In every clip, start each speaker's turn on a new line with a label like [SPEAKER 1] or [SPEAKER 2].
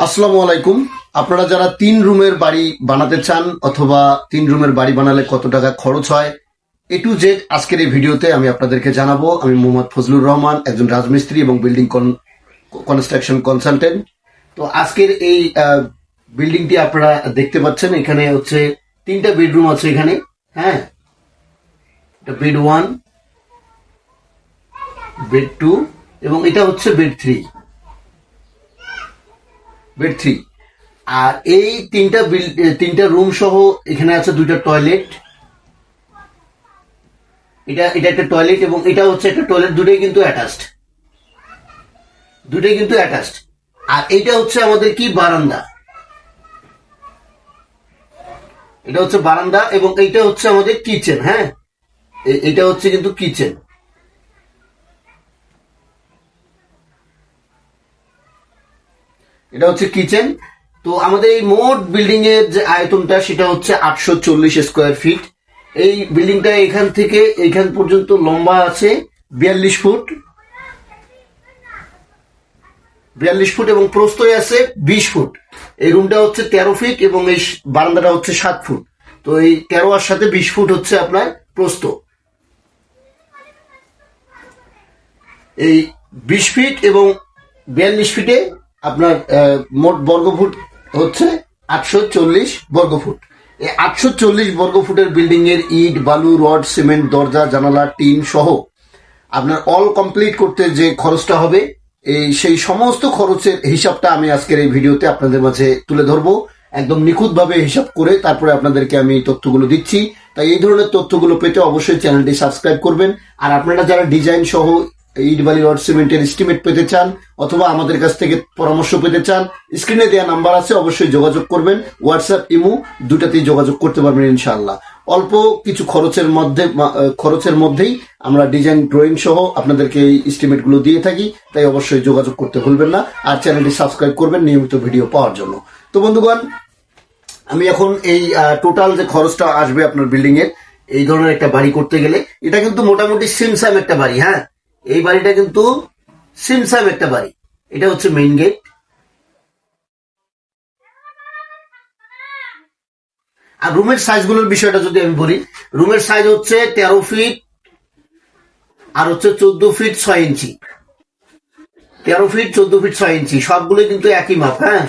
[SPEAKER 1] আসসালামু আলাইকুম। আপনারা যারা 3 রুমের বাড়ি বানাতে চান অথবা 3 রুমের বাড়ি বানালে কত টাকা খরচ হয়, এ টু জেড আজকের এই ভিডিওতে আমি আপনাদেরকে জানাবো। আমি মোহাম্মদ ফজলুর রহমান, একজন রাজমিস্ত্রি এবং বিল্ডিং কনস্ট্রাকশন কনসালটেন্ট। তো আজকের এই বিল্ডিংটি আপনারা দেখতে পাচ্ছেন, এখানে হচ্ছে 3টা বেডরুম আছে এখানে। হ্যাঁ, বেড 1, বেড 2 এবং এটা হচ্ছে বেড 3। আর এই তিনটা রুম সহ এখানে আছে 2টা টয়লেট। এটা একটা টয়লেট এবং এটা হচ্ছে একটা টয়লেট। দুটোই কিন্তু অ্যাটাচড। আর এটা হচ্ছে আমাদের কি বারান্দা। এটা হচ্ছে বারান্দা এবং এইটা হচ্ছে আমাদের কিচেন। হ্যাঁ, এটা হচ্ছে কিন্তু কিচেন। এটা হচ্ছে কিচেন। তো আমাদের এই মোট বিল্ডিং এর যে আয়তনটা সেটা হচ্ছে 840 স্কোয়ার ফিট। এই বিল্ডিংটা এখান থেকে এখান পর্যন্ত লম্বা আছে 42 ফুট এবং প্রস্থই আছে 20 ফুট। এই রুমটা হচ্ছে 13 ফিট এবং এই বারান্দাটা হচ্ছে 7 ফুট। তো এই 13 আর সাথে 20 ফুট হচ্ছে আপনার প্রস্থ। এই 20 ফিট এবং 42 ফিটে আপনার মোট বর্গফুট হচ্ছে 840 বর্গফুট। এই 840 বর্গফুটের বিল্ডিং এর ইট, বালু, রড, সিমেন্ট, দরজা, জানালা, টিন সহ আপনার অল কমপ্লিট করতে যে খরচটা হবে, সেই সমস্ত খরচের হিসাবটা আমি আজকের এই ভিডিওতে আপনাদের মাঝে তুলে ধরবো। একদম নিখুঁতভাবে হিসাব করে তারপরে আপনাদেরকে আমি তথ্যগুলো দিচ্ছি। তাই এই ধরনের তথ্যগুলো পেতে অবশ্যই চ্যানেলটি সাবস্ক্রাইব করবেন। আর আপনারা যারা ডিজাইন সহ ইট, বালি, রড, সিমেন্টের এস্টিমেট পেতে চান অথবা আমাদের কাছ থেকে পরামর্শ পেতে চান, স্ক্রিনে দেওয়া নাম্বার আছে, অবশ্যই যোগাযোগ করবেন। হোয়াটসঅ্যাপ, ইমো দুটাতেই যোগাযোগ করতে পারবেন ইনশাআল্লাহ। অল্প কিছু খরচের মধ্যেই আমরা ডিজাইন ড্রয়িং সহ আপনাদেরকে এই এস্টিমেট গুলো দিয়ে থাকি। তাই অবশ্যই যোগাযোগ করতে ভুলবেন না। আর চ্যানেলটি সাবস্ক্রাইব করবেন নিয়মিত ভিডিও পাওয়ার জন্য। তো বন্ধুগণ, আমি এখন এই টোটাল যে খরচটা আসবে আপনার বিল্ডিং এর এই ধরনের একটা বাড়ি করতে গেলে, এটা কিন্তু মোটামুটি সিমসাম একটা বাড়ি। হ্যাঁ, এই বাড়িটা কিন্তু সিমসাম একটা বাড়ি। এটা হচ্ছে মেইন গেট। আর রুমের সাইজগুলোর বিষয়টা যদি আমি বলি, রুমের সাইজ হচ্ছে 13 ফিট আর হচ্ছে 14 ফিট 6 ইঞ্চি। 13 ফিট, 14 ফিট 6 ইঞ্চি সবগুলো কিন্তু একই মাপ। হ্যাঁ,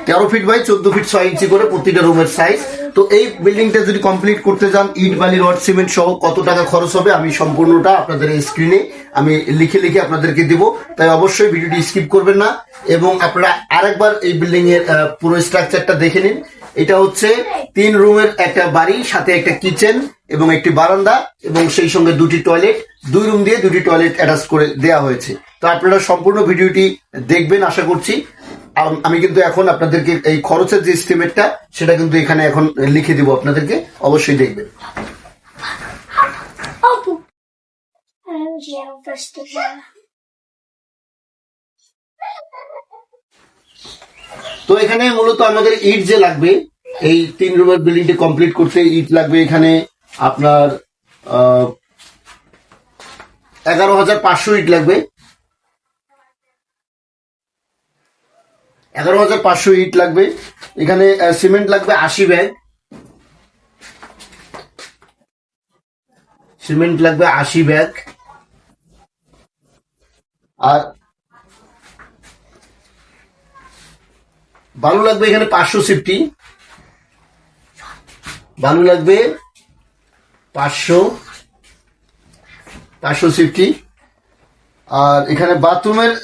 [SPEAKER 1] 13 ফিট বাই 14 ফিট 6 ইঞ্চি করে প্রতিটা রুমের সাইজ। তো এই বিল্ডিংটা যদি কমপ্লিট করতে যান, ইট, বালি, রড, সিমেন্ট সহ কত টাকা খরচ হবে আমি সম্পূর্ণটা আপনাদের এই স্ক্রিনে আমি লিখে আপনাদেরকে দিব। তাই অবশ্যই ভিডিওটি স্কিপ করবেন না এবং আপনারা আরেকবার এই বিল্ডিং এর পুরো স্ট্রাকচারটা দেখে নিন। এটা হচ্ছে 3 রুমের একটা বাড়ি, সাথে একটা কিচেন এবং একটি বারান্দা এবং সেই সঙ্গে 2টি টয়লেট। 2 রুম দিয়ে 2টি টয়লেট অ্যাটাচ করে দেওয়া হয়েছে। তো আপনারা সম্পূর্ণ ভিডিওটি দেখবেন আশা করছি। আমি কিন্তু এখন আপনাদেরকে এই খরচের যে এস্টিমেটটা সেটা কিন্তু এখানে এখন লিখে দিব আপনাদেরকে, অবশ্যই দেখবেন। তো এখানে মূলত আমাদের ইট যে লাগবে, এই 3 রুমের বিল্ডিংটি কমপ্লিট করতে ইট লাগবে এখানে আপনার 11,500 ইট লাগবে। 11,500 ইট লাগবে। এখানে সিমেন্ট লাগবে 80 ব্যাগ। আর বালু লাগবে এখানে 550। বালু লাগবে 550। আর এখানে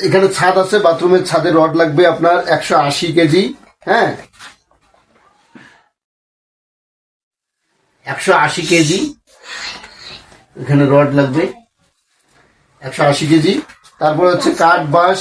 [SPEAKER 1] এখানে ছাদ আছে, বাথরুমের ছাদে রড লাগবে আপনার 180 কেজি। হ্যাঁ, 180 কেজি এখানে রড লাগবে 180 কেজি। তারপরে হচ্ছে কাঠ, বাঁশ